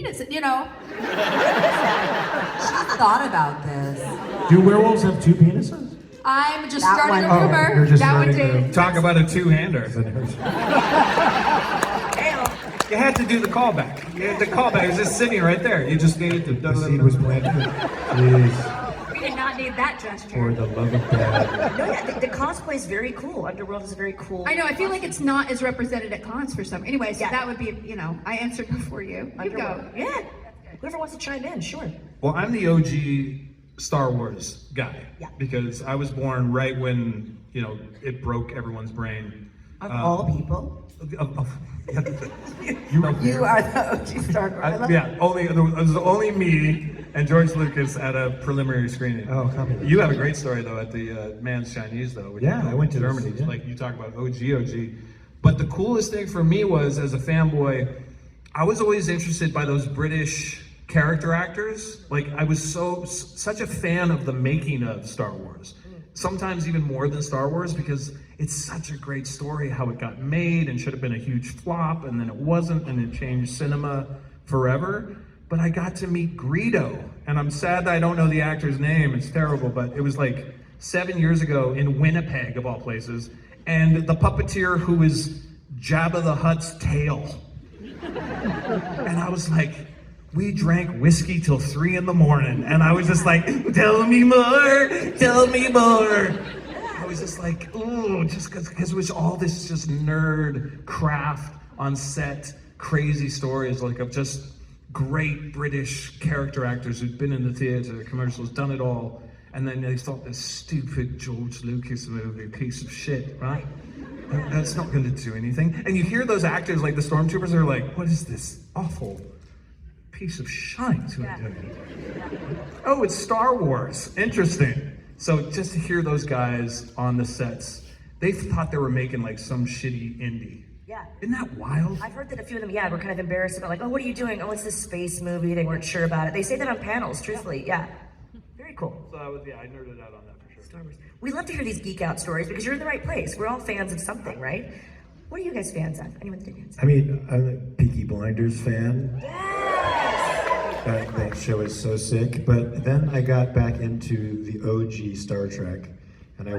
penises, you know. She thought about this. Do werewolves have two penises? I'm just That starting a one- rumor. you're just That would starting date. Talk about a two-hander. Damn. You had to do the callback. You had the callback. It was just sitting right there. You just needed to. The seed was planted. Jeez, We did not need that gesture. for the love of God. No, yeah, the cosplay is very cool. Underworld is very cool. I know, I feel like it's not as represented at cons for some. Anyways, Yeah. that would be, you know, I answered before you. You go. Underworld. Yeah. Whoever wants to chime in, sure. Well, I'm the OG Star Wars guy. Yeah. Because I was born right when, you know, it broke everyone's brain. Of all people, you are the OG Star Wars. I love yeah, it was only me and George Lucas at a preliminary screening. Oh, copy. You have a great story though at the Man's Chinese though. Which Yeah, I went to Germany. this, yeah. Like you talk about OG. But the coolest thing for me was as a fanboy, I was always interested by those British character actors. Like I was such a fan of the making of Star Wars. Sometimes even more than Star Wars because it's such a great story how it got made and should have been a huge flop and then it wasn't and it changed cinema forever. But I got to meet Greedo and I'm sad that I don't know the actor's name. It's terrible, but it was like 7 years ago in Winnipeg of all places. And the puppeteer who is Jabba the Hutt's tail. And I was like, we drank whiskey till 3 a.m. and I was just like, tell me more. I was just like, ooh, just because it was all this just nerd craft on set, crazy stories like of just great British character actors who'd been in the theater, commercials, done it all. And then they thought this stupid George Lucas movie, piece of shit, right? That's not going to do anything. And you hear those actors like the Stormtroopers are like, what is this awful piece of shite? Oh, it's Star Wars. Interesting. So just to hear those guys on the sets, they thought they were making like some shitty indie. Yeah. Isn't that wild? I've heard that a few of them, were kind of embarrassed about like, oh, what are you doing? Oh, it's this space movie. They weren't sure about it. They say that on panels, truthfully. Yeah. Very cool. So I nerded out on that for sure. Star Wars. We love to hear these geek out stories because you're in the right place. We're all fans of something, right? What are you guys fans of? Anyone that fans? I mean, I'm a Peaky Blinders fan. That show is so sick. But then I got back into the OG Star Trek, and I